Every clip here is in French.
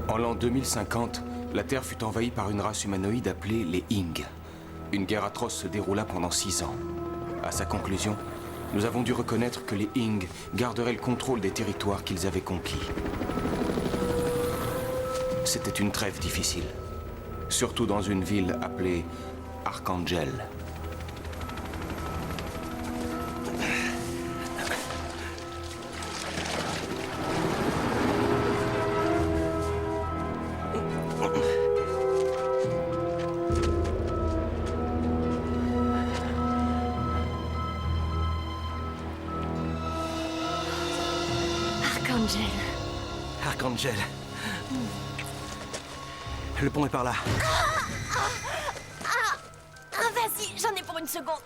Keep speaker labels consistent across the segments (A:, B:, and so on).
A: En l'an 2050, la Terre fut envahie par une race humanoïde appelée les Ing. Une guerre atroce se déroula pendant 6 ans. À sa conclusion, nous avons dû reconnaître que les Ing garderaient le contrôle des territoires qu'ils avaient conquis. C'était une trêve difficile, surtout dans une ville appelée Archangel.
B: Archangel. Le pont est par là.
C: Vas-y, j'en ai pour une seconde.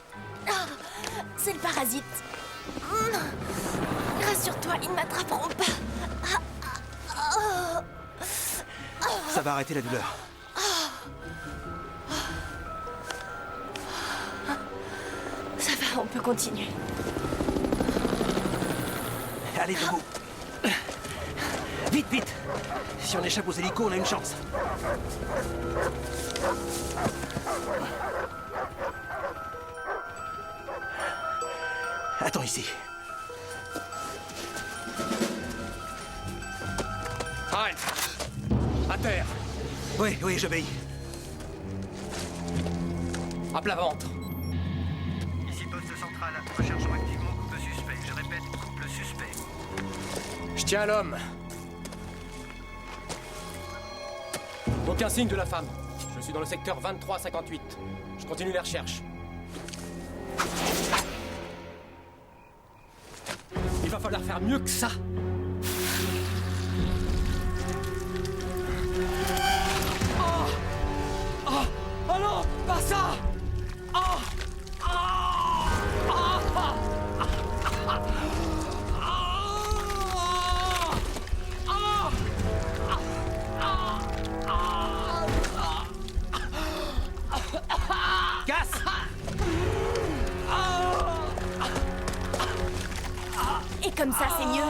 C: C'est le parasite. Rassure-toi, ils ne m'attraperont pas.
B: Ça va arrêter la douleur.
C: Ça va, on peut continuer.
B: Allez, debout. Vite, vite. Si on échappe aux hélicos, on a une chance. Attends ici.
D: Arrête! À terre!
B: Oui, oui, j'obéis.
D: À plat ventre!
E: Ici poste central. Recherchons activement couple suspect. Je répète, couple suspect.
D: Je tiens à l'homme. Aucun signe de la femme. Je suis dans le secteur 2358. Je continue les recherches. Il va falloir faire mieux que ça. Oh! Oh! Oh non! Pas ça! Oh! Oh! Oh!
B: Casse!
C: Et comme ça, c'est mieux.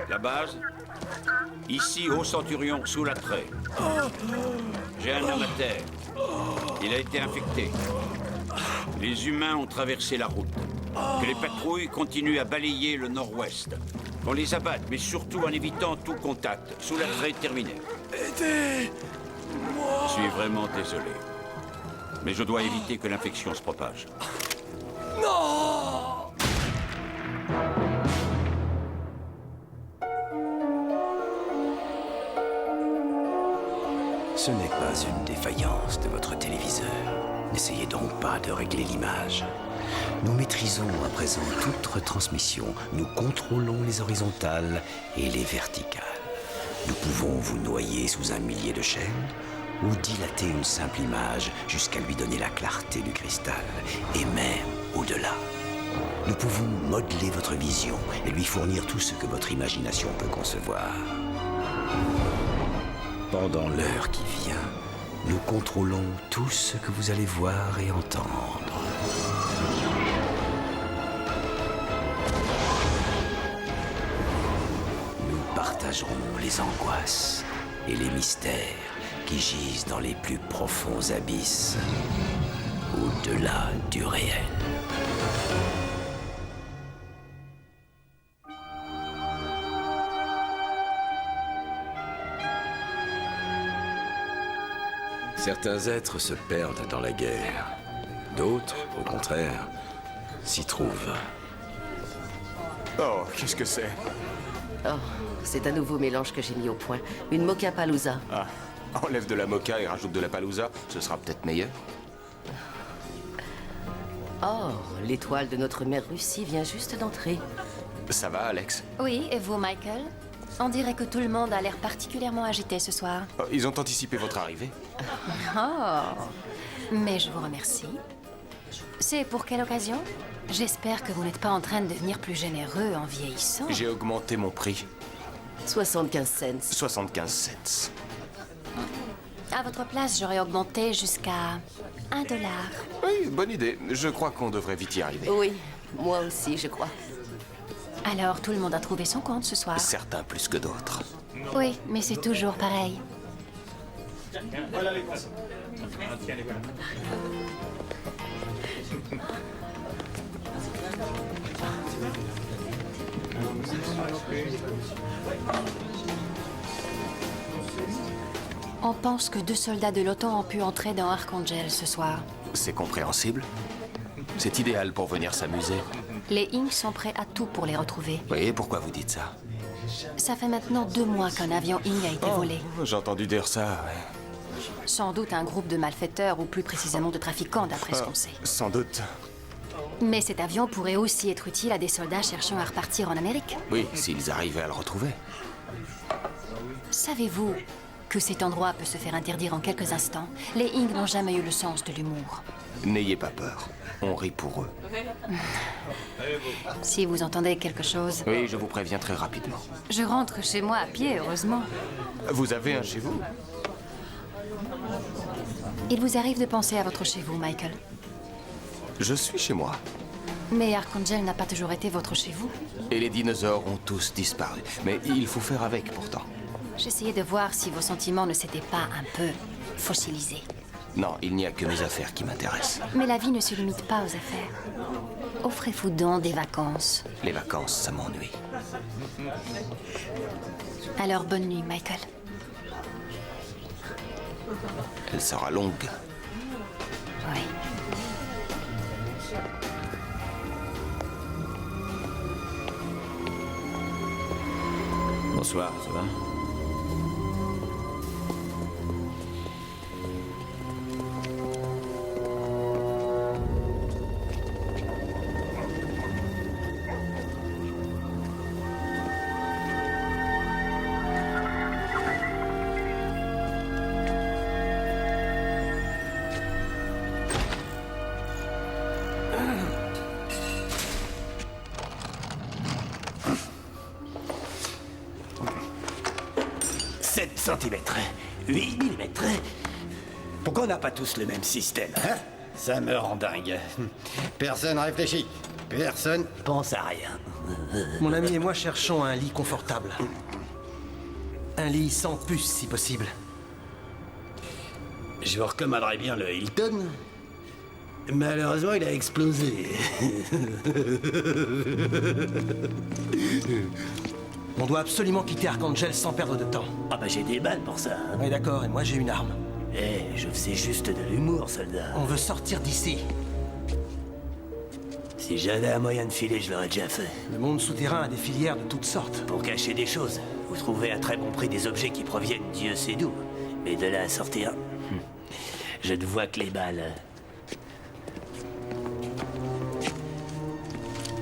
F: La base? Ici, Haut Centurion, sous la Traie. J'ai un homme à terre. Il a été infecté. Les humains ont traversé la route. Que les patrouilles continuent à balayer le nord-ouest. Qu'on les abatte, mais surtout en évitant tout contact. Sous la Traie terminée.
D: Aidez-moi!
F: Je suis vraiment désolé. Mais je dois éviter que l'infection se propage.
D: Non!
G: Ce n'est pas une défaillance de votre téléviseur. N'essayez donc pas de régler l'image. Nous maîtrisons à présent toute retransmission. Nous contrôlons les horizontales et les verticales. Nous pouvons vous noyer sous un millier de chaînes ou dilater une simple image jusqu'à lui donner la clarté du cristal, et même au-delà. Nous pouvons modeler votre vision et lui fournir tout ce que votre imagination peut concevoir. Pendant l'heure qui vient, nous contrôlons tout ce que vous allez voir et entendre. Nous partagerons les angoisses et les mystères qui gisent dans les plus profonds abysses, au-delà du réel. Certains êtres se perdent dans la guerre. D'autres, au contraire, s'y trouvent.
A: Oh, qu'est-ce que c'est?
H: Oh, c'est un nouveau mélange que j'ai mis au point. Une mocha palooza.
A: Ah, enlève de la mocha et rajoute de la palouza, ce sera peut-être meilleur.
H: Oh, l'étoile de notre mère Russie vient juste d'entrer.
A: Ça va, Alex?
I: Oui, et vous, Michael? On dirait que tout le monde a l'air particulièrement agité ce soir.
A: Oh, ils ont anticipé votre arrivée.
I: Oh, mais je vous remercie. C'est pour quelle occasion? J'espère que vous n'êtes pas en train de devenir plus généreux en vieillissant.
A: J'ai augmenté mon prix.
H: 75 cents.
A: 75 cents.
I: À votre place, j'aurais augmenté jusqu'à $1.
A: Oui, bonne idée. Je crois qu'on devrait vite y arriver.
H: Oui, moi aussi, je crois.
I: Alors, tout le monde a trouvé son compte ce soir?
A: Certains plus que d'autres.
I: Oui, mais c'est toujours pareil. On pense que 2 soldats de l'OTAN ont pu entrer dans Archangel ce soir.
A: C'est compréhensible. C'est idéal pour venir s'amuser.
I: Les Ings sont prêts à tout pour les retrouver.
A: Oui, pourquoi vous dites ça?
I: Ça fait maintenant 2 mois qu'un avion Ing a été volé.
A: J'ai entendu dire ça, ouais.
I: Sans doute un groupe de malfaiteurs, ou plus précisément de trafiquants, d'après ce qu'on sait.
A: Sans doute.
I: Mais cet avion pourrait aussi être utile à des soldats cherchant à repartir en Amérique.
A: Oui, s'ils arrivaient à le retrouver.
I: Savez-vous que cet endroit peut se faire interdire en quelques instants? Les Ing n'ont jamais eu le sens de l'humour.
A: N'ayez pas peur. On rit pour eux.
I: Si vous entendez quelque chose...
A: Oui, je vous préviens très rapidement.
I: Je rentre chez moi à pied, heureusement.
A: Vous avez un chez vous?
I: Il vous arrive de penser à votre chez vous, Michael.
A: Je suis chez moi.
I: Mais Archangel n'a pas toujours été votre chez vous.
A: Et les dinosaures ont tous disparu. Mais il faut faire avec, pourtant.
I: J'essayais de voir si vos sentiments ne s'étaient pas un peu fossilisés.
A: Non, il n'y a que mes affaires qui m'intéressent.
I: Mais la vie ne se limite pas aux affaires. Offrez-vous donc des vacances.
A: Les vacances, ça m'ennuie.
I: Alors bonne nuit, Michael.
A: Elle sera longue.
I: Oui.
F: Bonsoir, ça va?
G: Centimètres, 8 millimètres. Pourquoi on n'a pas tous le même système, hein? Ça me rend dingue. Personne réfléchit. Personne pense à rien.
B: Mon ami et moi cherchons un lit confortable. Un lit sans puce, si possible.
G: Je vous recommanderais bien le Hilton. Malheureusement, il a explosé.
B: On doit absolument quitter Archangel sans perdre de temps.
G: Ah bah j'ai des balles pour ça. Hein.
B: Oui, d'accord, et moi j'ai une arme.
G: Eh, je faisais juste de l'humour, soldat.
B: On veut sortir d'ici.
G: Si j'avais un moyen de filer, je l'aurais déjà fait.
B: Le monde souterrain a des filières de toutes sortes.
G: Pour cacher des choses, vous trouvez à très bon prix des objets qui proviennent Dieu sait d'où. Mais de là à sortir, je ne vois que les balles.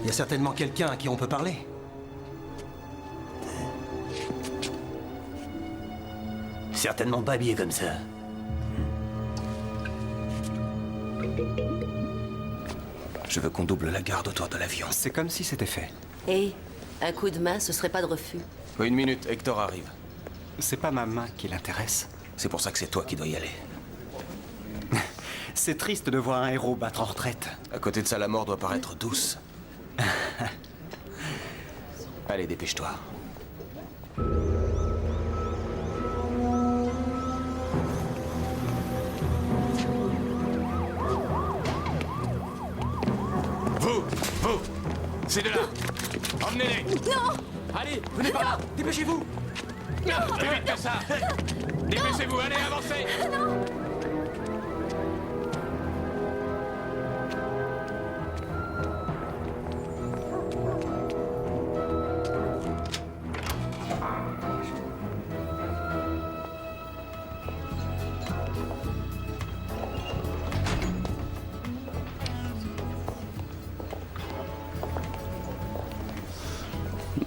B: Il y a certainement quelqu'un à qui on peut parler.
G: Certainement pas habillé comme ça.
A: Je veux qu'on double la garde autour de l'avion.
J: C'est comme si c'était fait.
H: Et un coup de main, ce serait pas de refus.
A: Une minute, Hector arrive.
J: C'est pas ma main qui l'intéresse.
A: C'est pour ça que c'est toi qui dois y aller.
J: C'est triste de voir un héros battre en retraite.
A: À côté de ça, la mort doit paraître douce. Allez, dépêche-toi.
D: Vous C'est de là. Emmenez-les.
C: Non!
D: Allez, venez par là. Dépêchez-vous. Plus vite que ça. Dépêchez-vous, allez, avancez.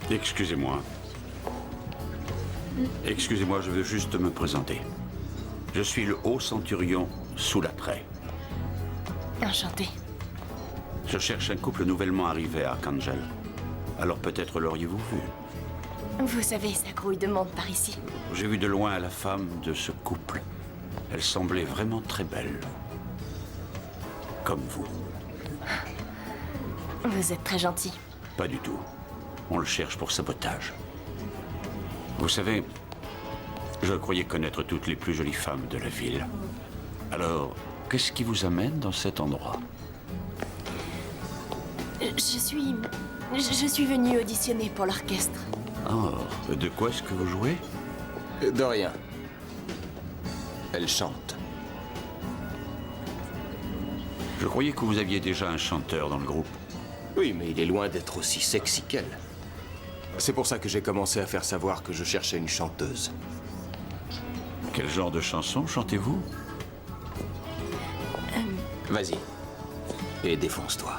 F: Excusez-moi. Excusez-moi, je veux juste me présenter. Je suis le haut centurion sous la Traie.
I: Enchanté.
F: Je cherche un couple nouvellement arrivé à Archangel. Alors peut-être l'auriez-vous vu.
C: Vous savez, ça grouille de monde par ici.
F: J'ai vu de loin la femme de ce couple. Elle semblait vraiment très belle. Comme vous.
C: Vous êtes très gentil.
F: Pas du tout. On le cherche pour sabotage. Vous savez, je croyais connaître toutes les plus jolies femmes de la ville. Alors, qu'est-ce qui vous amène dans cet endroit?
C: Je suis venue auditionner pour l'orchestre.
F: Oh, de quoi est-ce que vous jouez?
A: De rien. Elle chante.
F: Je croyais que vous aviez déjà un chanteur dans le groupe.
A: Oui, mais il est loin d'être aussi sexy qu'elle. C'est pour ça que j'ai commencé à faire savoir que je cherchais une chanteuse.
F: Quel genre de chanson chantez-vous?
A: Vas-y. Et défonce-toi.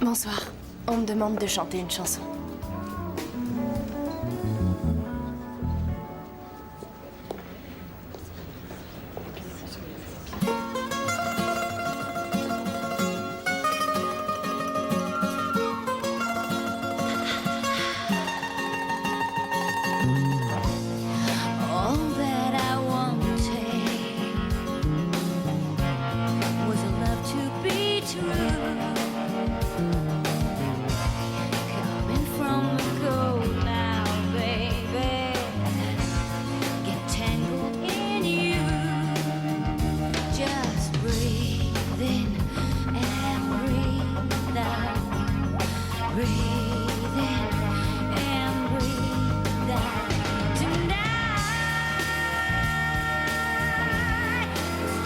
C: Bonsoir. On me demande de chanter une chanson.
K: All that I wanted was a love to be true. Coming from the cold now, baby. Get tangled in you. Just breathe in and breathe out. Breathe in and breathe out.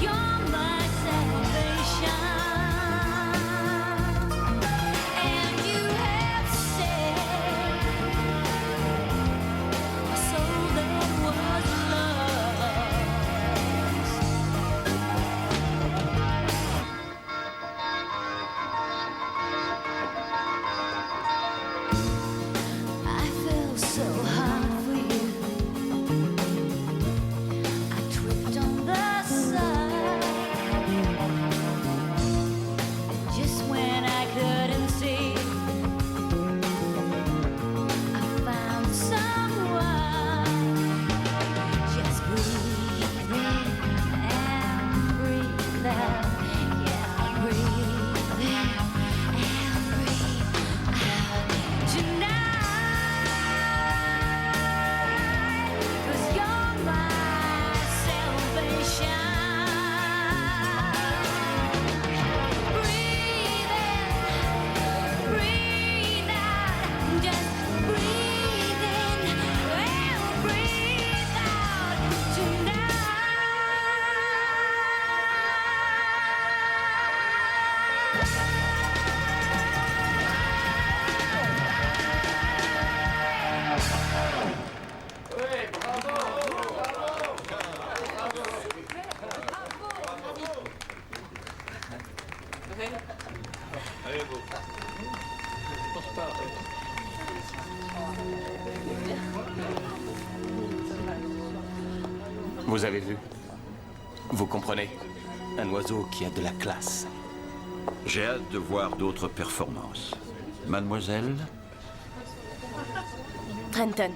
K: You're my salvation, and you have saved a soul that was lost. I fell so hard for you. I tripped on the side. Just when I couldn't see, I found someone. Just breathe in and breathe out. Yeah, breathe in and breathe out tonight. 'Cause you're my salvation. Breathe in, breathe out. Just breathe in and breathe out tonight.
A: Vous avez vu? Vous comprenez? Un oiseau qui a de la classe.
F: J'ai hâte de voir d'autres performances. Mademoiselle?
C: Trenton.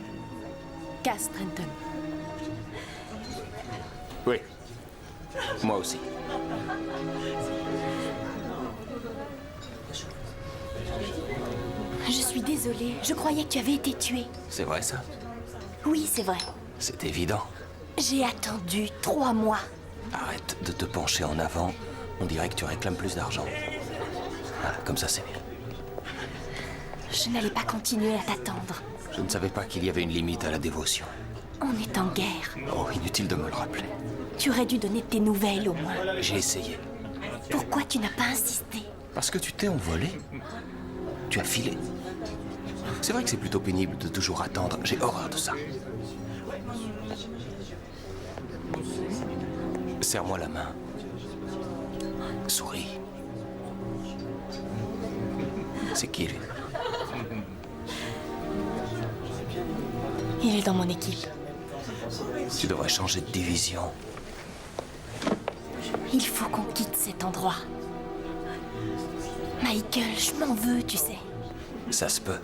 C: Cass Trenton.
A: Oui. Moi aussi.
C: Je suis désolée. Je croyais que tu avais été tué.
A: C'est vrai ça?
C: Oui, c'est vrai.
A: C'est évident.
C: J'ai attendu 3 mois.
A: Arrête de te pencher en avant. On dirait que tu réclames plus d'argent. Voilà, comme ça c'est bien.
C: Je n'allais pas continuer à t'attendre.
A: Je ne savais pas qu'il y avait une limite à la dévotion.
C: On est en guerre.
A: Oh, inutile de me le rappeler.
C: Tu aurais dû donner tes nouvelles au moins.
A: J'ai essayé.
C: Pourquoi tu n'as pas insisté?
A: Parce que tu t'es envolé. Tu as filé. C'est vrai que c'est plutôt pénible de toujours attendre. J'ai horreur de ça. Serre-moi la main. Souris. C'est qui lui?
C: Il est dans mon équipe.
B: Tu devrais changer de division.
C: Il faut qu'on quitte cet endroit. Michael, je m'en veux, tu sais.
B: Ça se peut.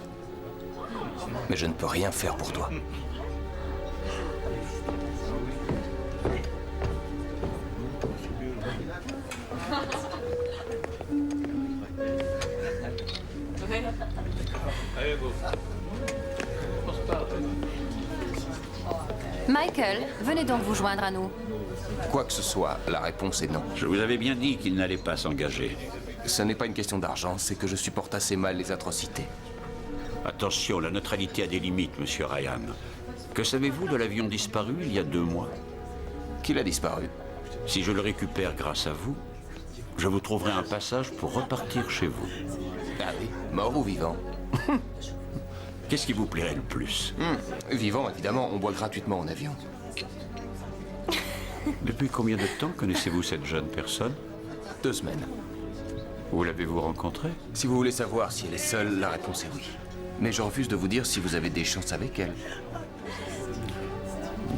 B: Mais je ne peux rien faire pour toi.
I: Michael, venez donc vous joindre à nous.
A: Quoi que ce soit, la réponse est non.
F: Je vous avais bien dit qu'il n'allait pas s'engager.
A: Ce n'est pas une question d'argent, c'est que je supporte assez mal les atrocités.
F: Attention, la neutralité a des limites, monsieur Ryan. Que savez-vous de l'avion disparu il y a 2 mois?
A: Qu'il a disparu?
F: Si je le récupère grâce à vous, je vous trouverai un passage pour repartir chez vous.
A: Ah oui, mort ou vivant?
F: Qu'est-ce qui vous plairait le plus?
A: Vivant, évidemment, on boit gratuitement en avion.
F: Depuis combien de temps connaissez-vous cette jeune personne?
A: 2 semaines.
F: Où l'avez-vous rencontrée?
A: Si vous voulez savoir si elle est seule, la réponse est oui. Mais je refuse de vous dire si vous avez des chances avec elle.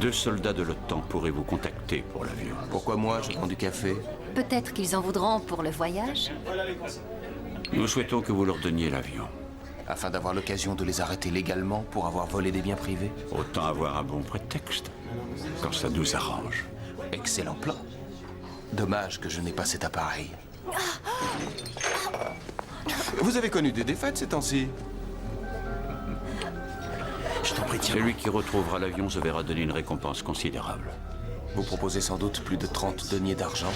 F: 2 soldats de l'OTAN pourraient vous contacter pour l'avion.
A: Pourquoi moi, je prends du café?
I: Peut-être qu'ils en voudront pour le voyage.
F: Nous souhaitons que vous leur donniez l'avion.
A: Afin d'avoir l'occasion de les arrêter légalement pour avoir volé des biens privés?
F: Autant avoir un bon prétexte, quand ça nous arrange.
A: Excellent plan. Dommage que je n'ai pas cet appareil. Vous avez connu des défaites ces temps-ci?
B: Je t'en prie, tiens.
F: Celui qui retrouvera l'avion se verra donner une récompense considérable.
A: Vous proposez sans doute plus de 30 deniers d'argent.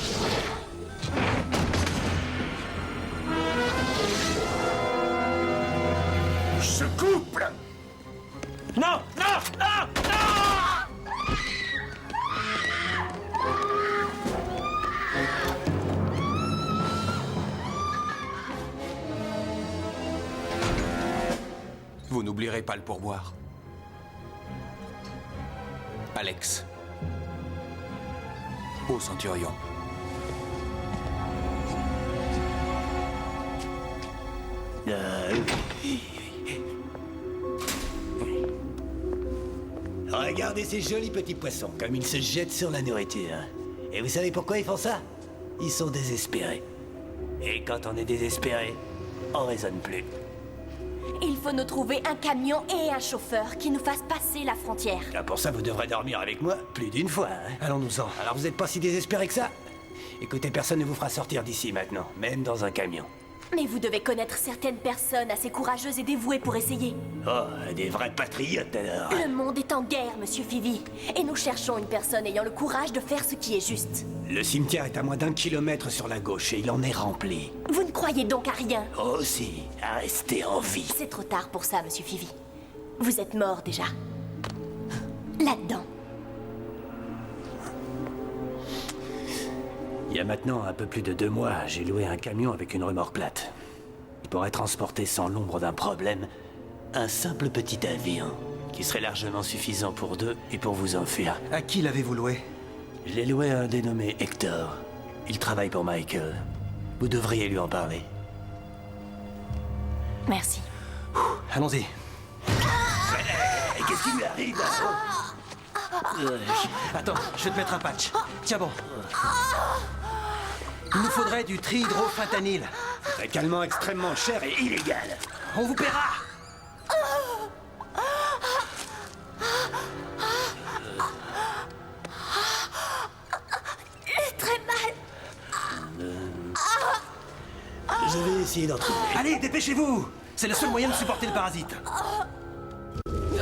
B: Ce couple! Non! Non! Non! Non!
A: Vous n'oublierez pas le pourboire. Alex. Au Centurion.
G: Regardez ces jolis petits poissons, comme ils se jettent sur la nourriture. Et vous savez pourquoi ils font ça? Ils sont désespérés. Et quand on est désespéré, on raisonne plus.
C: Il faut nous trouver un camion et un chauffeur qui nous fassent passer la frontière.
G: Ah, pour ça, vous devrez dormir avec moi plus d'une fois. Hein?
B: Allons-nous-en.
G: Alors vous n'êtes pas si désespéré que ça? Écoutez, personne ne vous fera sortir d'ici maintenant, même dans un camion.
C: Mais vous devez connaître certaines personnes assez courageuses et dévouées pour essayer.
G: Oh, des vrais patriotes alors.
C: Le monde est en guerre, monsieur Phoebe. Et nous cherchons une personne ayant le courage de faire ce qui est juste.
G: Le cimetière est à moins d'1 kilomètre sur la gauche et il en est rempli.
C: Vous ne croyez donc à rien?
G: Oh si, à rester en vie.
C: C'est trop tard pour ça, monsieur Phoebe. Vous êtes mort déjà. Là-dedans.
G: Il y a maintenant un peu plus de 2 mois, j'ai loué un camion avec une remorque plate. Il pourrait transporter sans l'ombre d'un problème un simple petit avion qui serait largement suffisant pour 2 et pour vous enfuir.
B: À qui l'avez-vous loué?
G: Je l'ai loué à un dénommé Hector. Il travaille pour Michael. Vous devriez lui en parler.
C: Merci.
B: Allons-y.
G: Qu'est-ce qui lui arrive
B: Attends, je vais te mettre un patch. Tiens bon. Il nous faudrait du trihydrofentanyl.
G: Un calmant extrêmement cher et illégal.
B: On vous paiera.
C: Très mal.
G: Je vais essayer d'en trouver.
B: Allez, dépêchez-vous. C'est le seul moyen de supporter le parasite.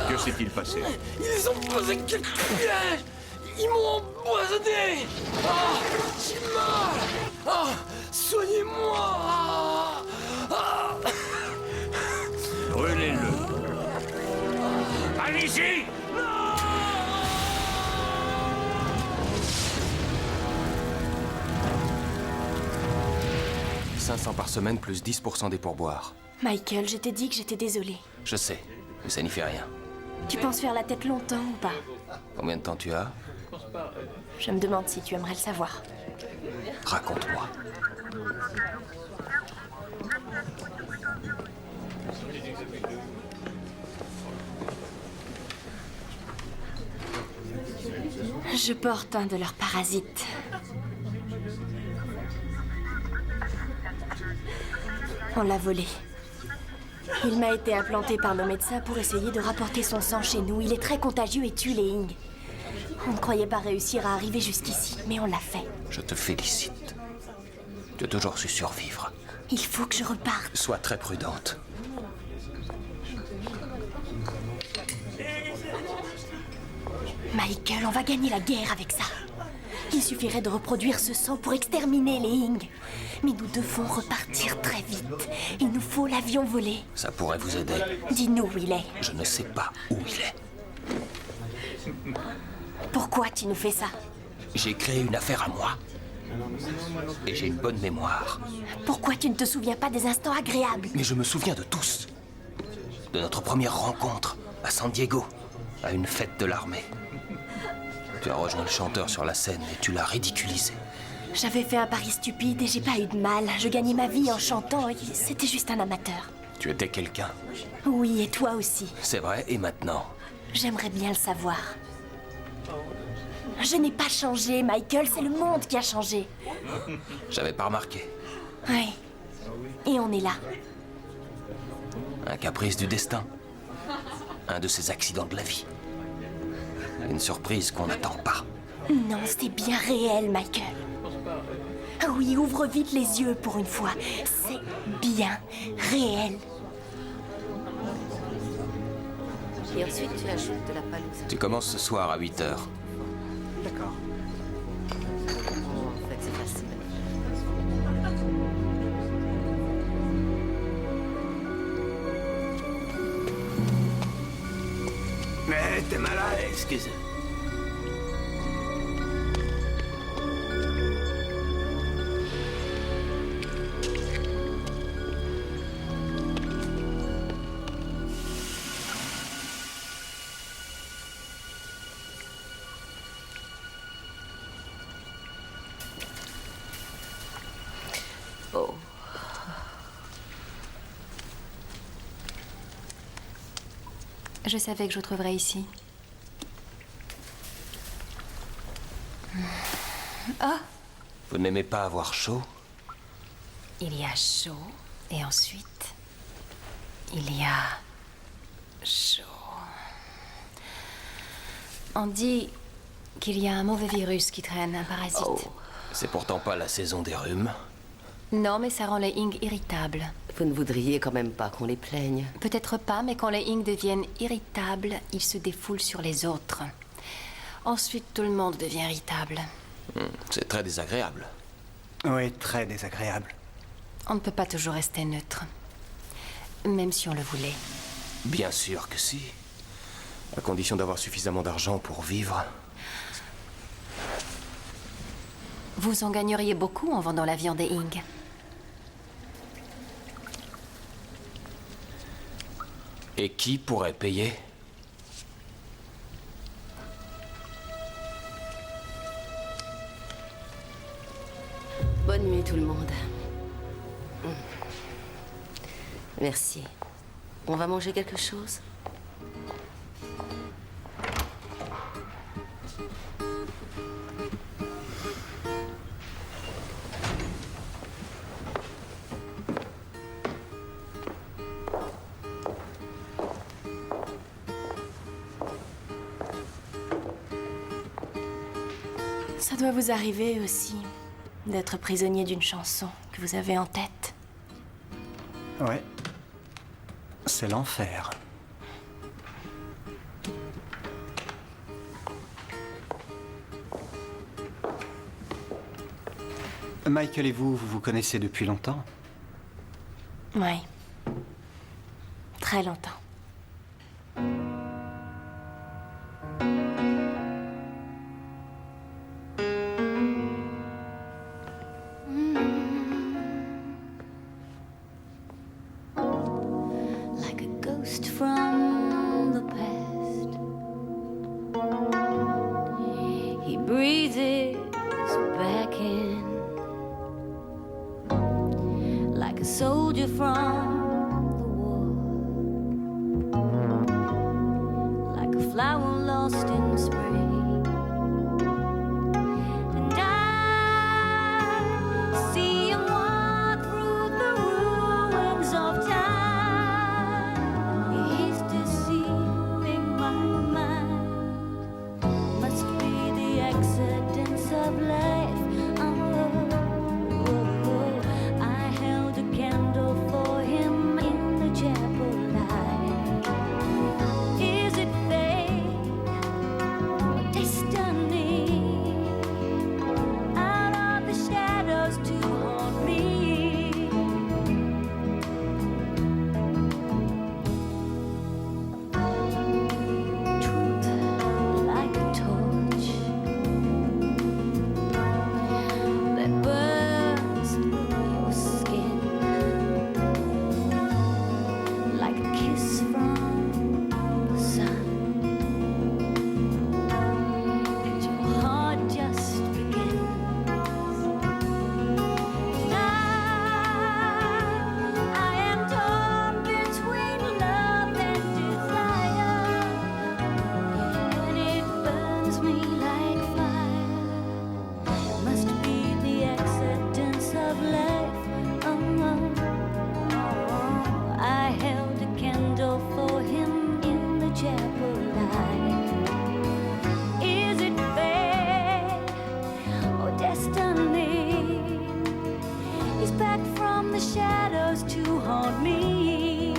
F: Que s'est-il passé?
D: Ils ont posé quelques pièges. Ils m'ont empoisonné. Ah, j'ai mal. Ah, soignez-moi. Ah.
F: Brûlez-le. Allez-y!
A: 500 par semaine plus 10% des pourboires.
C: Michael, je t'ai dit que j'étais désolée.
A: Je sais, mais ça n'y fait rien.
C: Tu penses faire la tête longtemps ou pas?
A: Combien de temps tu as?
C: Je me demande si tu aimerais le savoir.
A: Raconte-moi.
C: Je porte un de leurs parasites. On l'a volé. Il m'a été implanté par nos médecins pour essayer de rapporter son sang chez nous. Il est très contagieux et tue les Ing. On ne croyait pas réussir à arriver jusqu'ici, mais on l'a fait.
A: Je te félicite. Tu as toujours su survivre.
C: Il faut que je reparte.
A: Sois très prudente.
C: Michael, on va gagner la guerre avec ça. Il suffirait de reproduire ce sang pour exterminer les Ing. Mais nous devons repartir très vite. Il nous faut l'avion volé.
A: Ça pourrait vous aider.
C: Dis-nous où il est.
A: Je ne sais pas où il est.
C: Pourquoi tu nous fais ça?
A: J'ai créé une affaire à moi. Et j'ai une bonne mémoire.
C: Pourquoi tu ne te souviens pas des instants agréables?
A: Mais je me souviens de tous. De notre première rencontre à San Diego, à une fête de l'armée. Tu as rejoint le chanteur sur la scène et tu l'as ridiculisé.
C: J'avais fait un pari stupide et j'ai pas eu de mal. Je gagnais ma vie en chantant et c'était juste un amateur.
A: Tu étais quelqu'un.
C: Oui, et toi aussi.
A: C'est vrai, et maintenant?
C: J'aimerais bien le savoir. Je n'ai pas changé, Michael, c'est le monde qui a changé.
A: J'avais pas remarqué.
C: Oui. Et on est là.
A: Un caprice du destin. Un de ces accidents de la vie. Une surprise qu'on n'attend pas.
C: Non, c'est bien réel, Michael. Ah oui, ouvre vite les yeux pour une fois. C'est bien réel.
H: Et ensuite, tu ajoutes de la palouse.
A: Tu commences ce soir à 8h.
B: D'accord.
H: En fait, c'est facile.
G: Mais t'es malade, excuse.
H: Oh.
I: Je savais que je trouverais ici. Ah!
A: Vous n'aimez pas avoir chaud?
I: Il y a chaud, et ensuite, il y a chaud. On dit qu'il y a un mauvais virus qui traîne, un parasite.
H: Oh.
A: C'est pourtant pas la saison des rhumes.
I: Non, mais ça rend les Ing irritables.
H: Vous ne voudriez quand même pas qu'on les plaigne?
I: Peut-être pas, mais quand les Ing deviennent irritables, ils se défoulent sur les autres. Ensuite, tout le monde devient irritable.
A: C'est très désagréable.
J: Oui, très désagréable.
I: On ne peut pas toujours rester neutre. Même si on le voulait.
A: Bien sûr que si. À condition d'avoir suffisamment d'argent pour vivre.
I: Vous en gagneriez beaucoup en vendant la viande des Ing.
A: Et qui pourrait payer?
H: Bonne nuit tout le monde. Merci. On va manger quelque chose?
C: Ça doit vous arriver aussi d'être prisonnier d'une chanson que vous avez en tête.
J: Ouais. C'est l'enfer. Michael et vous vous connaissez depuis longtemps?
C: Oui. Très longtemps.
K: Like a ghost from the past, he breathes back in like a soldier from the war, like a flower lost in spring. of life. I held a candle for him in the chapel light. Is it fate or destiny? Out of the shadows to haunt me. Like a torch that burns through your skin, like a kiss from the sun, and your heart just begins. I am torn between love and desire. And it burns me like fire. Must be the accidents of life. I held a candle for him in the chapel light. Is it fate or destiny? He's back from the shadows to haunt me.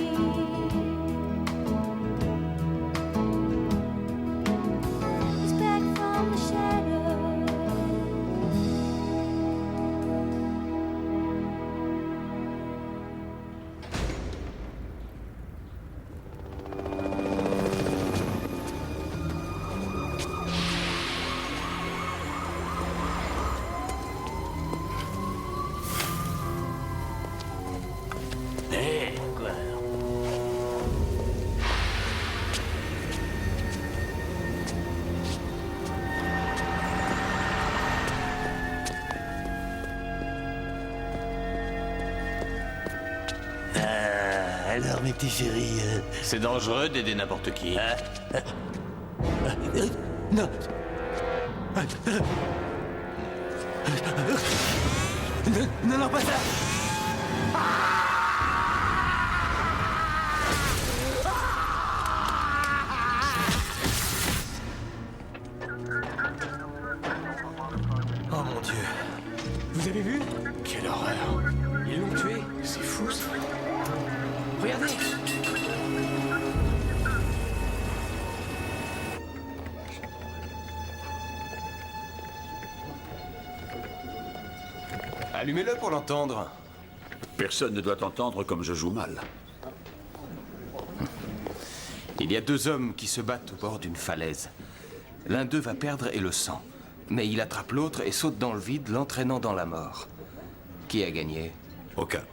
K: He's back from the shadows.
L: Alors, mes petits chéris...
M: C'est dangereux d'aider n'importe qui.
L: Non. Non, non, pas ça.
B: Oh mon Dieu.
D: Vous avez vu?
A: Quelle horreur.
D: Ils l'ont tué.
A: C'est fou, ça.
D: Regardez.
A: Allumez-le pour l'entendre.
F: Personne ne doit entendre comme je joue mal.
A: Il y a deux hommes qui se battent au bord d'une falaise. L'un d'eux va perdre et le sang. Mais il attrape l'autre et saute dans le vide, l'entraînant dans la mort. Qui a gagné?
F: Aucun.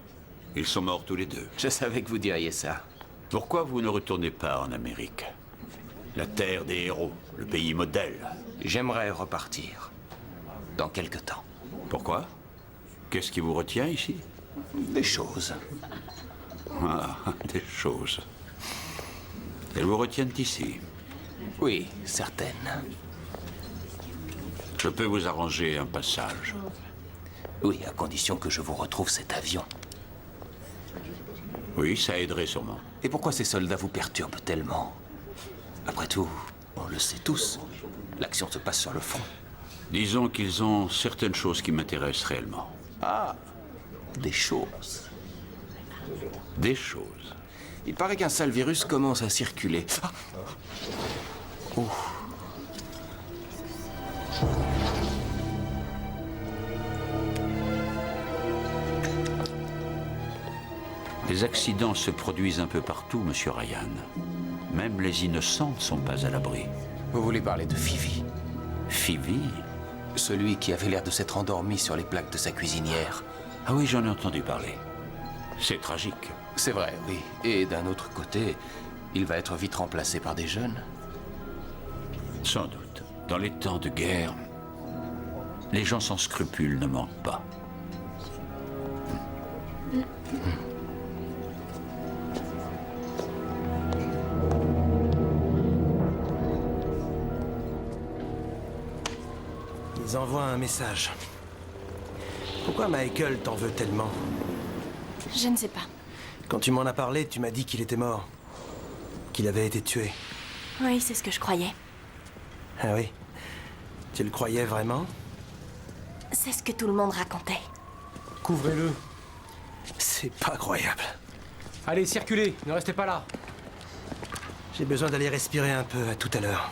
F: Ils sont morts tous les deux.
A: Je savais que vous diriez ça.
F: Pourquoi vous ne retournez pas en Amérique? La terre des héros, le pays modèle.
A: J'aimerais repartir. Dans quelque temps.
F: Pourquoi? Qu'est-ce qui vous retient ici?
A: Des choses.
F: Ah, des choses. Elles vous retiennent ici?
A: Oui, certaines.
F: Je peux vous arranger un passage.
A: Oui, à condition que je vous retrouve cet avion.
F: Oui, ça aiderait sûrement.
A: Et pourquoi ces soldats vous perturbent tellement? Après tout, on le sait tous. L'action se passe sur le front.
F: Disons qu'ils ont certaines choses qui m'intéressent réellement.
A: Ah, des choses.
F: Des choses.
A: Il paraît qu'un sale virus commence à circuler. Ah. Oh.
F: Des accidents se produisent un peu partout, monsieur Ryan. Même les innocents ne sont pas à l'abri.
A: Vous voulez parler de Phoebe?
F: Phoebe?
A: Celui qui avait l'air de s'être endormi sur les plaques de sa cuisinière.
F: Ah oui, j'en ai entendu parler. C'est tragique.
A: C'est vrai, oui. Et d'un autre côté, il va être vite remplacé par des jeunes.
F: Sans doute. Dans les temps de guerre, les gens sans scrupules ne mentent pas.
B: Ils envoient un message. Pourquoi Michael t'en veut tellement?
C: Je ne sais pas.
B: Quand tu m'en as parlé, tu m'as dit qu'il était mort. Qu'il avait été tué.
C: Oui, c'est ce que je croyais.
B: Ah oui? Tu le croyais vraiment?
C: C'est ce que tout le monde racontait.
D: Couvrez-le.
B: C'est pas croyable.
D: Allez, circulez, ne restez pas là.
B: J'ai besoin d'aller respirer un peu. À tout à l'heure.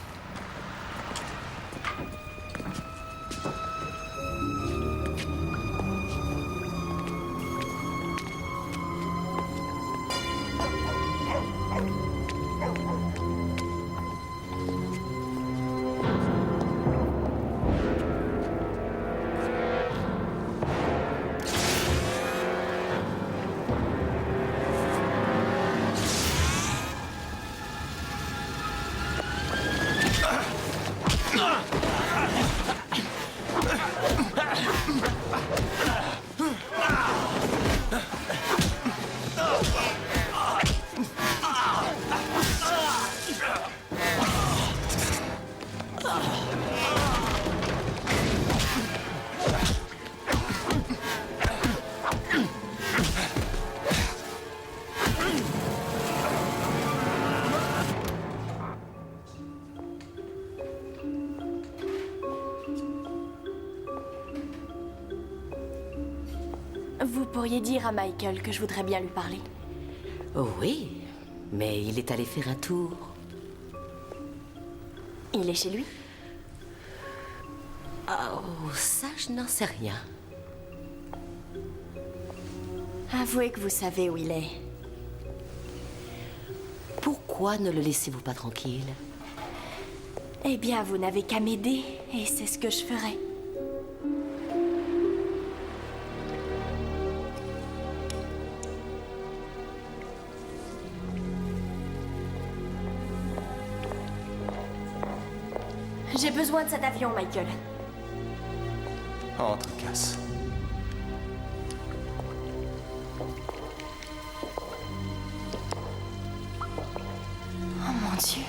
C: Vous pourriez dire à Michael que je voudrais bien lui parler.
H: Oh oui, mais il est allé faire un tour.
C: Il est chez lui?
H: Oh, ça, je n'en sais rien.
C: Avouez que vous savez où il est.
H: Pourquoi ne le laissez-vous pas tranquille?
C: Eh bien, vous n'avez qu'à m'aider, et c'est ce que je ferai. J'ai besoin de cet avion, Michael.
A: Entre, Cass.
C: Oh mon Dieu.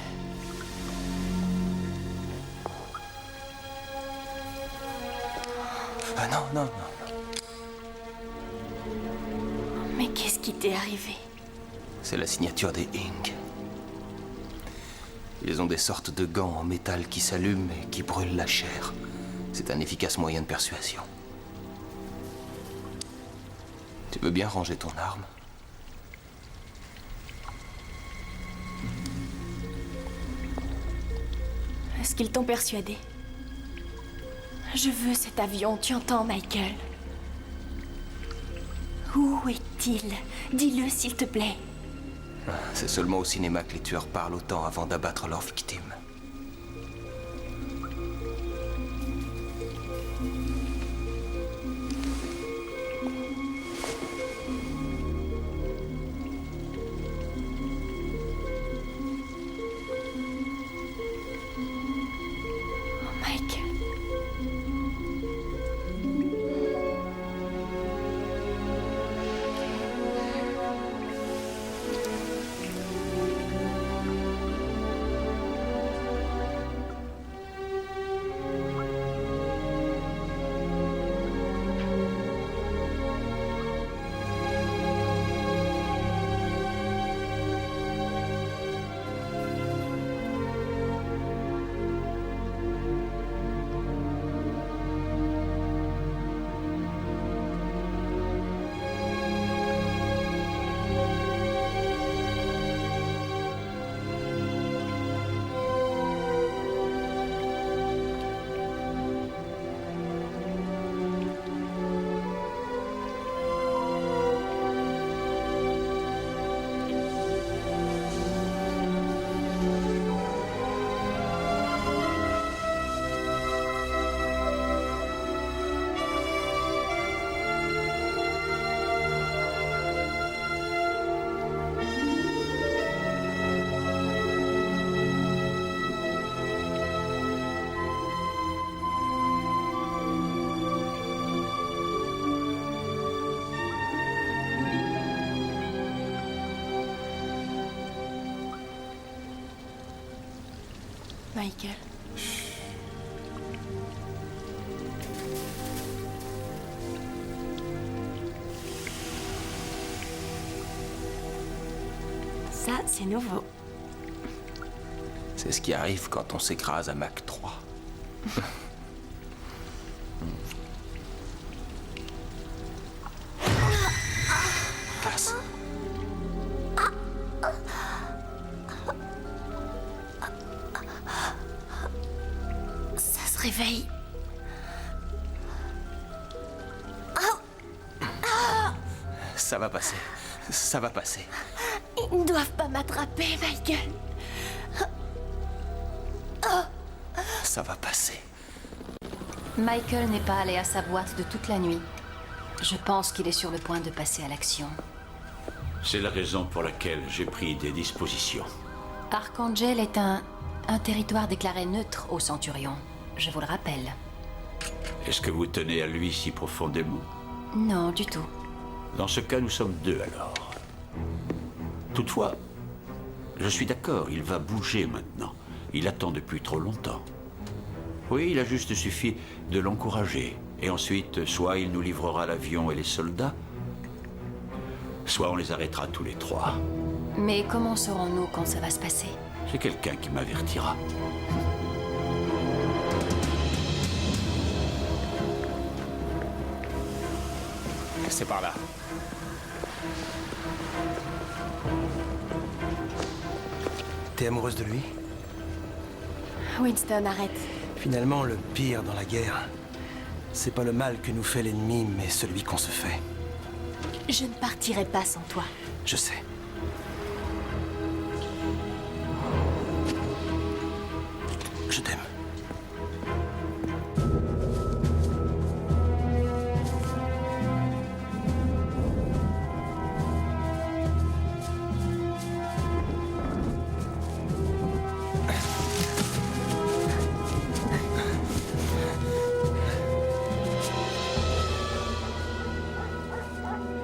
A: Ah non, non, non.
C: Mais qu'est-ce qui t'est arrivé?
A: C'est la signature des Ing. Ils ont des sortes de gants en métal qui s'allument et qui brûlent la chair. C'est un efficace moyen de persuasion. Tu veux bien ranger ton arme?
C: Est-ce qu'ils t'ont persuadé? Je veux cet avion, tu entends, Michael? Où est-il? Dis-le, s'il te plaît.
A: C'est seulement au cinéma que les tueurs parlent autant avant d'abattre leurs victimes.
C: Oh, Michael. Michael. Ça, c'est nouveau.
A: C'est ce qui arrive quand on s'écrase à Mach 3.
C: se réveille.
A: Ça va passer. Ça va passer.
C: Ils ne doivent pas m'attraper, Michael.
A: Ça va passer.
I: Michael n'est pas allé à sa boîte de toute la nuit. Je pense qu'il est sur le point de passer à l'action.
F: C'est la raison pour laquelle j'ai pris des dispositions.
I: Archangel est un territoire déclaré neutre au Centurion. Je vous le rappelle.
F: Est-ce que vous tenez à lui si profondément?
I: Non, du tout.
F: Dans ce cas, nous sommes deux alors. Toutefois, je suis d'accord, il va bouger maintenant. Il attend depuis trop longtemps. Oui, il a juste suffi de l'encourager. Et ensuite, soit il nous livrera l'avion et les soldats, soit on les arrêtera tous les trois.
I: Mais comment saurons-nous quand ça va se passer?
F: C'est quelqu'un qui m'avertira.
A: C'est par là.
B: T'es amoureuse de lui?
C: Winston, arrête.
B: Finalement, le pire dans la guerre, c'est pas le mal que nous fait l'ennemi, mais celui qu'on se fait.
C: Je ne partirai pas sans toi.
B: Je sais. Je t'aime.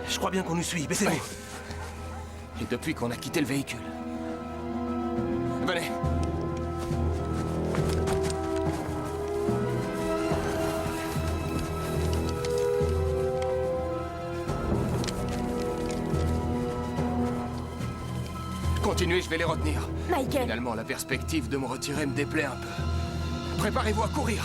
B: Je crois bien qu'on nous suit. Baissez-vous.
A: Ouais. Et depuis qu'on a quitté le véhicule. Venez. Continuez, je vais les retenir.
C: Michael.
A: Finalement, la perspective de me retirer me déplaît un peu. Préparez-vous à courir.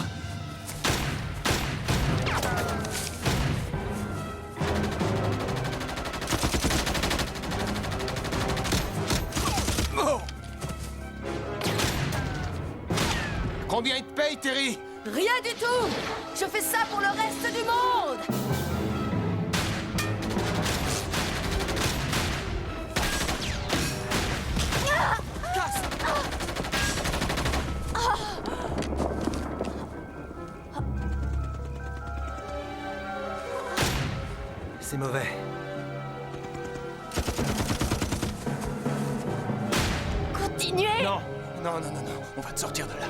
A: Oh! Combien il te paye, Terry?
H: Rien du tout! Je fais ça pour le reste du monde!
B: C'est mauvais.
C: Continuez!
A: Non, non, non, non, non. On va te sortir de là.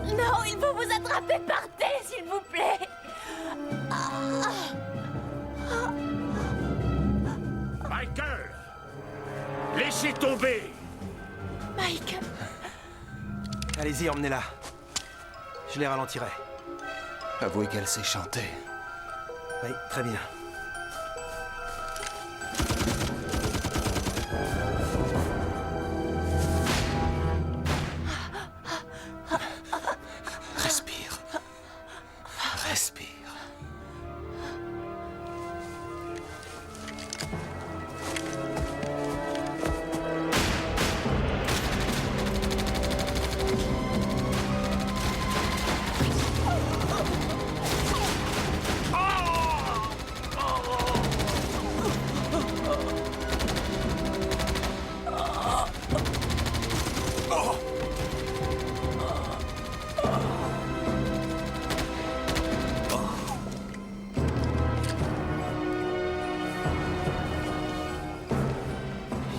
C: Non, il faut vous attraper. Partez, s'il vous plaît.
F: Michael! Laissez tomber!
C: Mike.
B: Allez-y, emmenez-la. Je les ralentirai.
A: Avouez qu'elle sait chanter.
B: Oui, très bien.
A: Respire. Respire.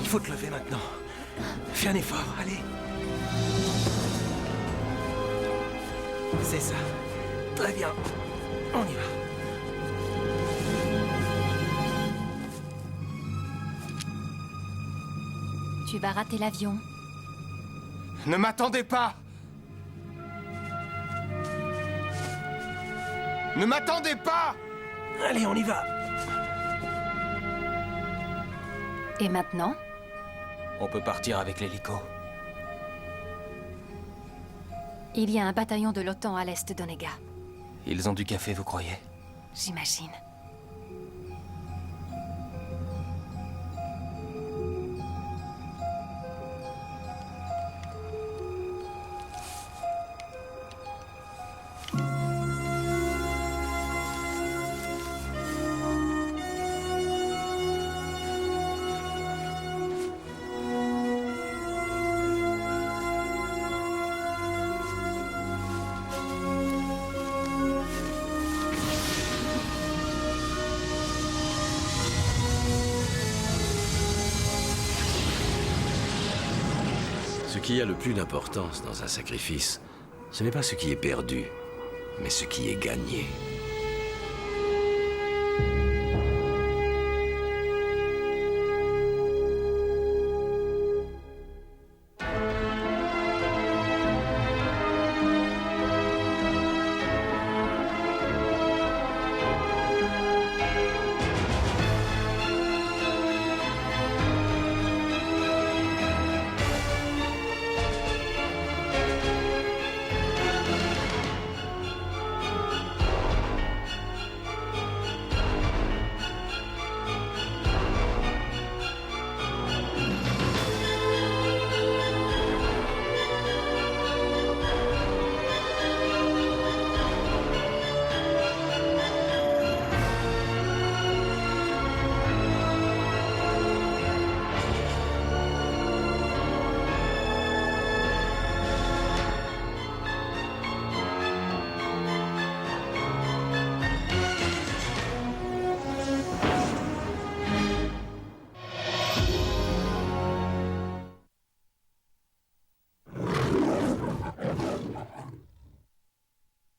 B: Il faut te lever maintenant. Fais un effort, allez. C'est ça. Très bien. On y va.
I: Tu vas rater l'avion.
A: Ne m'attendez pas! Ne m'attendez pas!
B: Allez, on y va.
I: Et maintenant?
A: On peut partir avec l'hélico.
I: Il y a un bataillon de l'OTAN à l'est d'Onega.
A: Ils ont du café, vous croyez?
I: J'imagine.
N: qui a le plus d'importance dans un sacrifice, ce n'est pas ce qui est perdu, mais ce qui est gagné.